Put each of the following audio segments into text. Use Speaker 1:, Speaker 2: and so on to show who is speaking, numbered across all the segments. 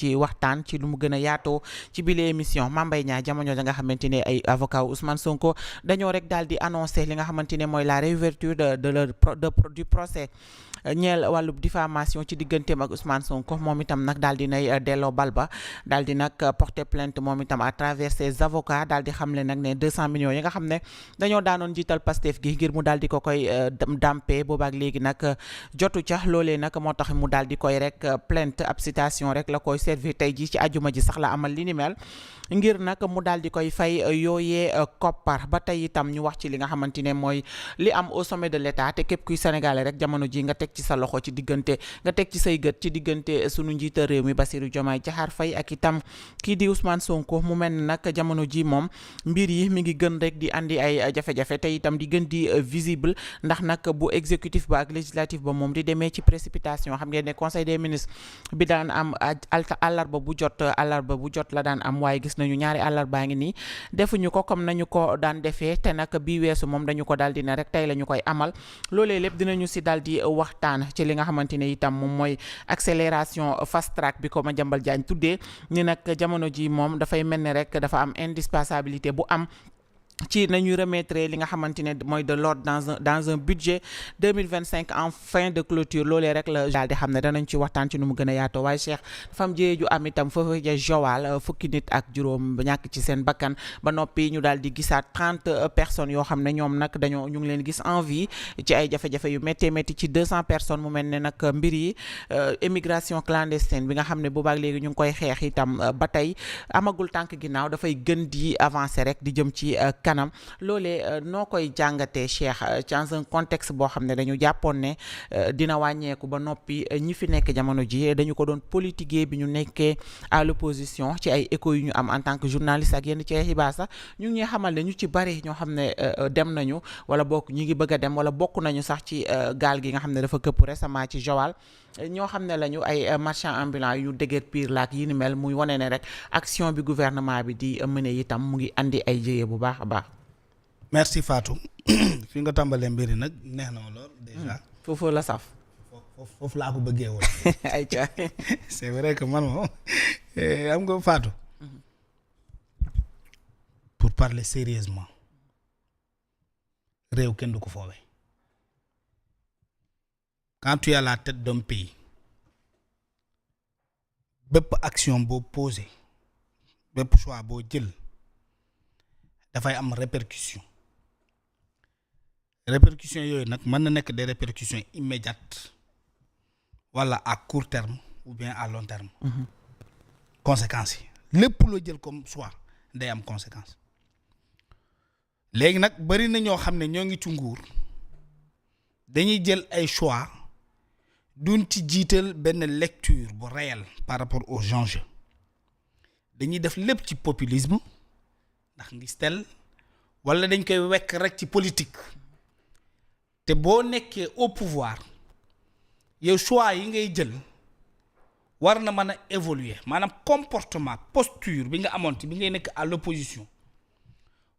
Speaker 1: ci waxtaan ci lu mu gën a yaatoo ci bile émission Mame Mbaye Niang jamono ja nga xamante ne ay avocat Ousmane Sonko dañoo rek daal di annoncé li nga xamante ne mooy la réouverture du procès ñeel wàllu diffamation ci digganteem ak Ousmane Sonko moom itam nag daal di nay delloo bal ba daal di nag porter plainte moom itam à travers ses avocats daal di xamle nag ne 200 millions yi nga xam ne dañoo daanoon jiital Pastef gi ngir mu daal di ko koy dampe boobaak léegi nag jotu ca loolee nag moo tax mu daal di koy rek plainte ab citation rek la koy servir tey ji ci ajuma ji sax la amal li ni mel ngir nag mu daal di koy fay yooyee koppar ba tey itam ñu wax ci li nga xamante ne mooy li am au sommet de l'État te képp kuy sénégalais rek jamono ji nga teg ci sa loxo ci diggante nga teg ci say gët ci diggante sunu njiital réew mi Bassirou Diomaye Diakhar Faye ak itam kii di Ousmane Sonko mu mel ni nag jamono ji moom mbir yi mi ngi gën rek di andi ay jafe-jafe te itam di gën di visible ndax nag bu exécutif ba ak législatif ba moom di demee ci précipitation xam ngeen ne conseil des ministres bi daan am àllarba bu jot la daan am waaye gis nañu ñaari àllarbaa ngi nii defuñu ko comme nañu ko daan defee te nag bii weesu moom dañu ko daal dina rek tey la ñu koy amal loolee lépp dinañu si daal di waxtaan ci li nga xamante ne itam moom mooy accélération fast track bi ko Madiambal Diagne tuddee ni nag jamono ji moom dafay mel ni rek dafa am indispensabilité bu am ci nañu remettre li nga xamante ne mooy de l'ordre dans un budget 2025 en fin de clôture loolee rek la daal di xam ne danañ ci waxtaan ci nu mu gën a yaatoo waaye Cheikh dafa am jéeju am itam foofu ja Joal fukki nit ak juróom ñàkk ci seen bakkan ba noppi ñu daal di gisaat 30 personnes yoo xam ne ñoom nag ñu ngi leen gis en vie ci ay jafe-jafe yu métti ci 200 personnes mu mel ne nag mbir yi émigration clandestine bi nga xam ne boobaak léegi ñu ngi koy xeex itam ba tey amagul tànk ginnaaw dafay gën di avancer rek di jëm ci kanam loolee noo koy jàngatee Cheikh dans un contexte boo xam ne dañu jàppoon ne dina wàññeeku ba noppi ñi fi nekk jamono ji dañu ko doon politiquer bi ñu nekkee à l'opposition ci ay échos yu ñu am en tant que journaliste ak yenn ci ay xibaar sax ñu ngi xamal ne ñu ci bari ñoo xam ne dem nañu wala bokk ñi ngi bëgg a dem wala bokk nañu sax ci gaal gi nga xam ne dafa këpp récemment ci Joal ñoo xam ne lañu ay marchand ambulant yu dëgër piir laak yi ni mel muy wane ne rek action bi gouvernement bi di mëne itam mu ngi andi ay jéye bu baax a baax.
Speaker 2: merci Fatou fi nga tàmbalee mbiri nag neex na ma lool déjà.
Speaker 1: foofu la saf.
Speaker 2: foofu laa ko bëggee woon.
Speaker 1: ay ca
Speaker 2: c'est vrai que man moom am nga Fatou. pour parler sérieusement réew kenn du ko foowee. quand tu es à la tête d'un pays bépp action boo posé bépp choix boo jël dafay am répercussion yooyu nag mën na nekk des répercussions immédiates wala à court terme ou bien à long terme. conséquences yi lépp loo jël comme choix day am conséquence léegi nag bari na ñoo xam ne ñoo ngi ci nguur dañuy jël ay choix duñ ci jiital benn lecture bu réel par rapport aux enjeux dañuy def lépp ci populisme ndax ngistel wala dañ koy wekk rek ci politique te boo nekkee au pouvoir yow choix yi ngay jël war na mën a évoluer maanaam comportement posture bi nga amoon ci bi ngay nekk à l'opposition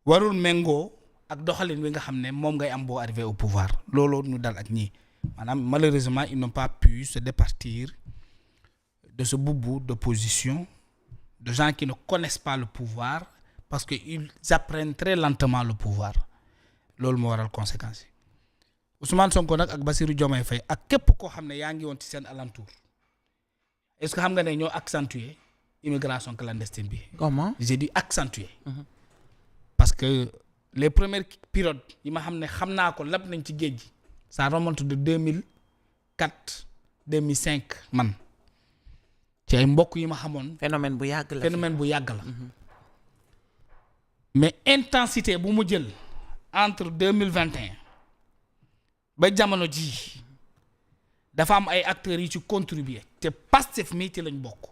Speaker 2: warul méngoo ak doxalin bi nga xam ne moom ngay am boo arrivé au pouvoir looloo ñu dal ak ñii maanaam malheureusement ils n'ont pas pu se départir de ce boubou d'opposition de gens qui ne connaissent pas le pouvoir parce que ils apprennent très lentement le pouvoir loolu moo waral conséquences yi Ousmane Sonko nag ak Bassirou Diomaye Faye ak képp koo xam ne yaa ngi woon ci seen alentour est-ce que xam nga ne ñoo accentuer immigration clandestine bi.
Speaker 1: Comment?
Speaker 2: J'ai dit accentuer. Parce que les premières périodes yi ma xam ne xam naa ko lépp nañ ci géej gi ça remonte de 2004 2005 man ci ay mbokk yi ma xamoon.
Speaker 1: phénomène bu yàgg la
Speaker 2: mais intensité bu mu jël entre 2021 ba jamono ji dafa am ay acteurs yi ci contribuer te Pastef mii ci lañ bokk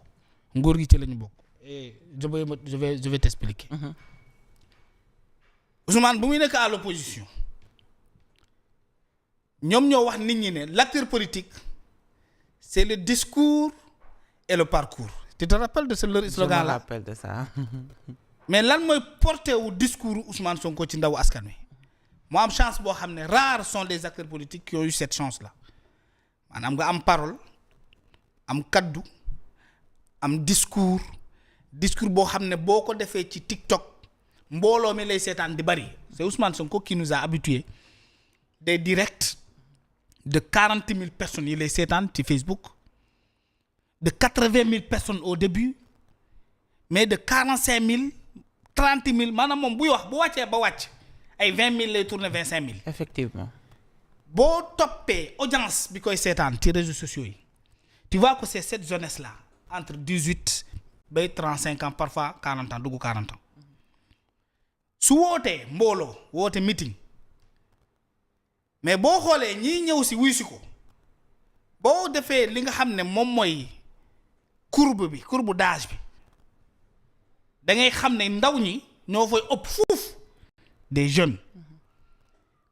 Speaker 2: nguur gi ci lañ bokk et je vais t'expliquer. Ousmane bu muy nekk à l'opposition ñoom ñoo wax nit ñi ne l'acteur politique c'est le discours et le parcours. Tu te rappelles de ce leur slogan là?
Speaker 1: Je me rappelle de ça.
Speaker 2: mais lan mooy porté wu discours Ousmane Sonko ci ndaw askan wi moo am chance boo xam ne rares sont les acteurs politiques qui ont eu cette chance là maanaam nga am parole am kaddu am discours boo xam ne boo ko defee ci TikTok mbooloo mi lay seetaan di bari c'est Ousmane Sonko qui nous a habitués des directs de 40 000 personnes yi lay seetaan ci Facebook de 80 000 personnes au début mais de 45 000 30 000 maanaam moom buy wax bu wàccee ba wàcc ay 20 000 lay tourner 25 000.
Speaker 1: effectivement.
Speaker 2: boo toppee audience bi koy seetaan ci réseaux sociaux yi tu vois que c'est cette jeunesse là entre 18 ba 35 ans parfois 40 ans dugg 40 ans su wootee mbooloo woote meeting mais boo xoolee ñiy ñëw si wuy si ko boo defee li nga xam ne moom mooy courbe d'âge bi da ngay xam ne ndaw ñi ñoo fay ëpp fuuf des jeunes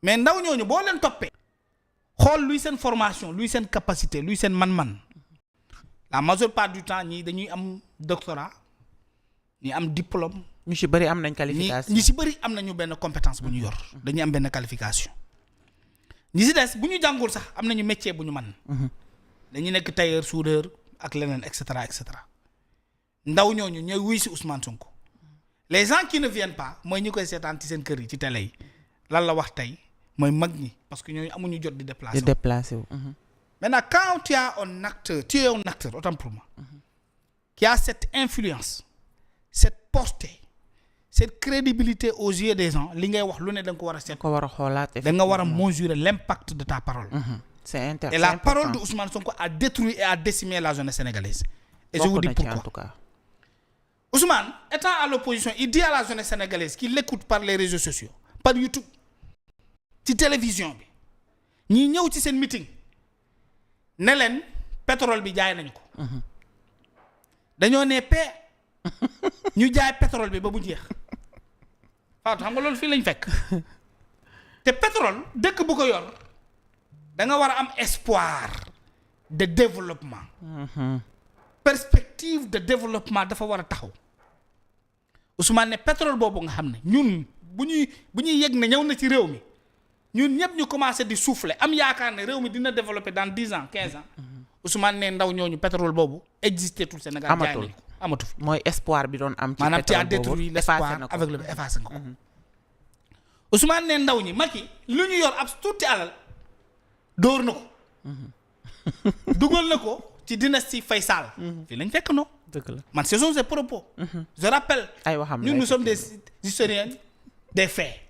Speaker 2: mais ndaw ñooñu boo leen toppee xool luy seen formation luy seen capacité luy seen man-man la majeure part du temps ñii dañuy am doctorat ñi am diplôme.
Speaker 1: ñu ci bëri am nañ qualification
Speaker 2: ñi ci bëri am nañu benn compétence bu ñu yor. dañuy am benn qualification. ñi ci des bu ñu jàngul sax am nañu métier bu ñu man dañuy nekk tailleur soudeur ak leneen et cetera et cetera ndaw ñooñu ñooy wuy si Ousmane Sonko les gens qui ne viennent pas mooy ñi koy seetaan ci seen kër yi ci télé yi lan la wax tey mooy mag ñi parce que ñooñu amuñu jot di déplacer wu. Maintenant quand tu as un acteur autant pour moi qui a cette influence cette portée cette crédibilité aux yeux des gens li ngay wax lu ne da nga ko war a seet.
Speaker 1: ko war a xoolaat
Speaker 2: da nga war a mesurer l'impact de ta parole. Et la parole de Ousmane Sonko a détruit et a décimé la jeunesse sénégalaise. Et je vous dis pourquoi. En tout cas. Ousmane, étant à l'opposition, il dit à la jeunesse sénégalaise qu'il l'écoute par les réseaux sociaux, par YouTube, ci télévision bi ñi ñëw ci seen meeting ne leen pétrole bi jaay nañu ko. dañoo ne ñu jaay pétrole bi ba mu jeex. Fatou xam nga loolu fii lañ fekk te pétrole dëkk bu ko yor da nga war a am espoir de développement. Perspective de développement dafa war a taxaw. Ousmane ne pétrole boobu nga xam ne ñun bu ñuy yëg ne ñëw na ci réew mi ñun ñëpp ñu commencé di souffler am yaakaar ne réew mi dina développer dans 10 ans 15 ans. Ousmane ne ndaw ñooñu pétrole boobu existé tout Sénégal. amatu fi
Speaker 1: mooy espoir bi doon am. ci
Speaker 2: maanaam tu as détruit l'espoir avec le effacé nga ko. Ousmane ne ndaw ñi Macky lu ñu yor ab tuuti alal dóor na ko. dugal na ko ci dynastie Faye Sall. fii lañ fekk no
Speaker 1: dëgg la
Speaker 2: man ce sont ses propos. je rappelle.
Speaker 1: ay waxam
Speaker 2: ñun nous sommes des historiens des faits.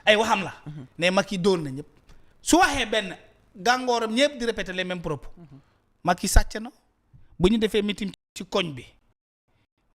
Speaker 2: ay waxam la. ne Macky dóor na ñëpp. su waxee benn gàngooram ñëpp di répéter les mêmes propos. Macky sàcc na bu ñu defee meeting ci koñ bi